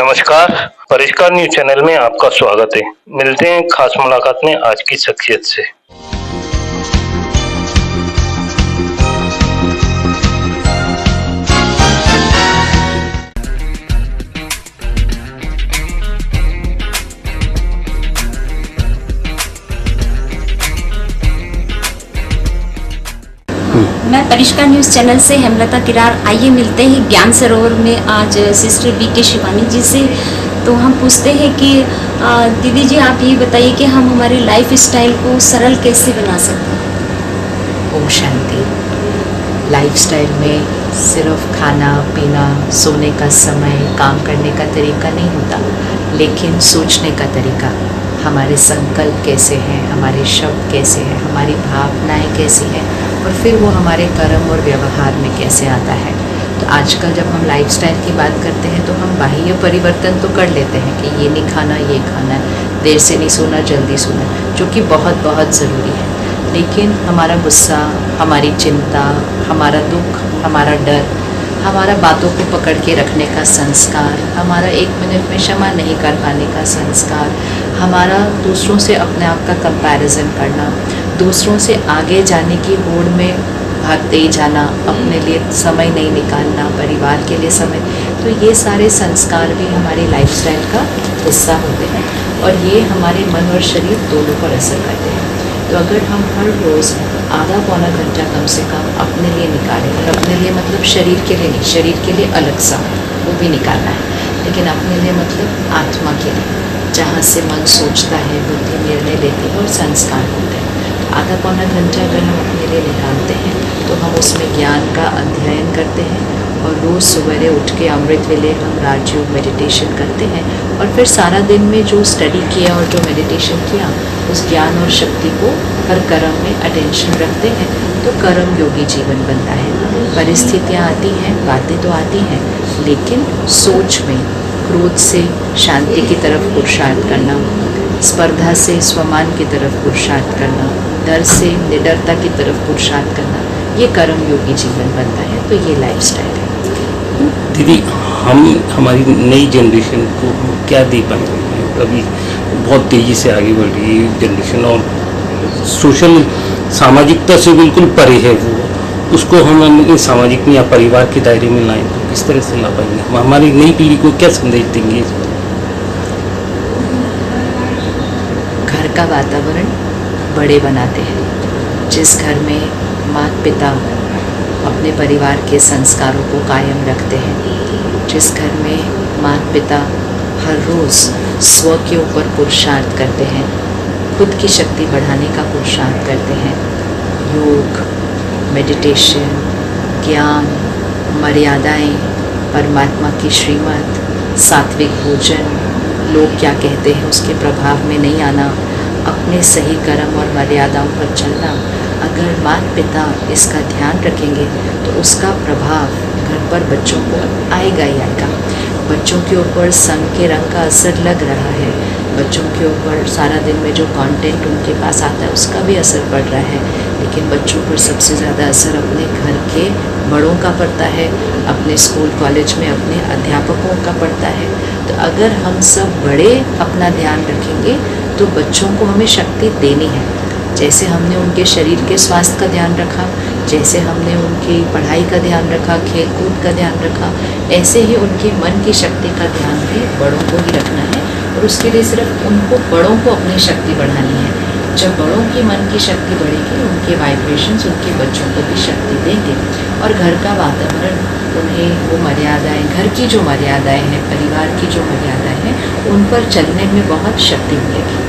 नमस्कार, परिष्कार news channel में आपका स्वागत है। मिलते हैं खास मुलाकात में आज की शख्सियत से। मैं परिष्कार न्यूज़ चैनल से हेमलता किरार। आइए मिलते हैं ज्ञान सरोवर में आज सिस्टर बी.के. शिवानी जी से। तो हम पूछते हैं कि दीदी जी आप ये बताइए कि हम हमारी लाइफ स्टाइल को सरल कैसे बना सकते हैं। ओम शांति। लाइफस्टाइल में सिर्फ खाना पीना, सोने का समय, काम करने का तरीका नहीं होता, लेकिन सोचने का तरीका, हमारे संकल्प कैसे हैं, हमारे शब्द कैसे हैं, हमारी भावनाएं कैसी हैं, और फिर वो हमारे कर्म और व्यवहार में कैसे आता है। तो आजकल जब हम लाइफस्टाइल की बात करते हैं तो हम बाह्य परिवर्तन तो कर लेते हैं कि ये नहीं खाना, ये खाना है, देर से नहीं सोना, जल्दी सोना, जो कि बहुत बहुत ज़रूरी है। लेकिन हमारा गुस्सा, हमारी चिंता, हमारा दुख, हमारा डर, हमारा बातों को पकड़ के रखने का संस्कार, हमारा 1 मिनट में क्षमा नहीं कर पाने का संस्कार, हमारा दूसरों से अपने आप का कंपैरिजन करना, दूसरों से आगे जाने की होड़ में भागते ही जाना, अपने लिए समय नहीं निकालना, परिवार के लिए समय, तो ये सारे संस्कार भी हमारी लाइफस्टाइल का हिस्सा होते हैं और ये हमारे मन और शरीर दोनों पर असर करते हैं। तो अगर हम हर रोज़ आधा पौना घंटा कम से कम अपने लिए निकालें, और अपने लिए मतलब शरीर के लिए नहीं, शरीर के लिए अलग सा वो भी निकालना है, लेकिन अपने लिए मतलब आत्मा के लिए, जहाँ से मन सोचता है, बुद्धि निर्णय लेती है और संस्कार होते हैं। तो आधा पौना घंटा अगर हम अपने लिए निकालते हैं तो हम उसमें ज्ञान का अध्ययन करते हैं, और रोज़ सवेरे उठ के अमृत वेले हम राजयोग मेडिटेशन करते हैं, और फिर सारा दिन में जो स्टडी किया और जो मेडिटेशन किया उस ज्ञान और शक्ति को हर कर्म में अटेंशन रखते हैं, तो कर्म योगी जीवन बनता है। परिस्थितियाँ आती हैं, बातें तो आती हैं, लेकिन सोच में क्रोध से शांति की तरफ पुरुषार्थ करना, स्पर्धा से स्वमान की तरफ पुरुषार्थ करना, डर से निडरता की तरफ पुरुषार्थ करना, ये कर्म योगी जीवन बनता है। तो ये लाइफस्टाइल है। दीदी, हम हमारी नई जनरेशन को क्या दे पाएंगे? अभी बहुत तेजी से आगे बढ़ रही है जनरेशन और सोशल सामाजिकता से बिल्कुल परे है वो, उसको हम सामाजिक या परिवार के दायरे में लाएं तो किस तरह से ला पाएंगे? हम हमारी नई पीढ़ी को क्या संदेश देंगे? घर का वातावरण बड़े बनाते हैं। जिस घर में माता पिता अपने परिवार के संस्कारों को कायम रखते हैं, जिस घर में माता पिता हर रोज़ स्व के ऊपर पुरुषार्थ करते हैं, खुद की शक्ति बढ़ाने का पुरुषार्थ करते हैं, योग, मेडिटेशन, ज्ञान, मर्यादाएं, परमात्मा की श्रीमत, सात्विक भोजन, लोग क्या कहते हैं उसके प्रभाव में नहीं आना, अपने सही कर्म और मर्यादाओं पर चलना, अगर माता पिता इसका ध्यान रखेंगे तो उसका प्रभाव घर पर बच्चों को आएगा ही आएगा। बच्चों के ऊपर संग के रंग का असर लग रहा है, बच्चों के ऊपर सारा दिन में जो कंटेंट उनके पास आता है उसका भी असर पड़ रहा है, लेकिन बच्चों पर सबसे ज़्यादा असर अपने घर के बड़ों का पड़ता है, अपने स्कूल कॉलेज में अपने अध्यापकों का पड़ता है। तो अगर हम सब बड़े अपना ध्यान रखेंगे तो बच्चों को हमें शक्ति देनी है। जैसे हमने उनके शरीर के स्वास्थ्य का ध्यान रखा, जैसे हमने उनकी पढ़ाई का ध्यान रखा, खेल कूद का ध्यान रखा, ऐसे ही उनके मन की शक्ति का ध्यान भी बड़ों को ही रखना है, और उसके लिए सिर्फ उनको बड़ों को अपनी शक्ति बढ़ानी है। जब बड़ों की मन की शक्ति बढ़ेगी, उनके वाइब्रेशंस उनके बच्चों को भी शक्ति देंगे, और घर का वातावरण उन्हें वो मर्यादाएं, घर की जो मर्यादाएं हैं, परिवार की जो मर्यादाएं हैं, उन पर चलने में बहुत शक्ति मिलेगी।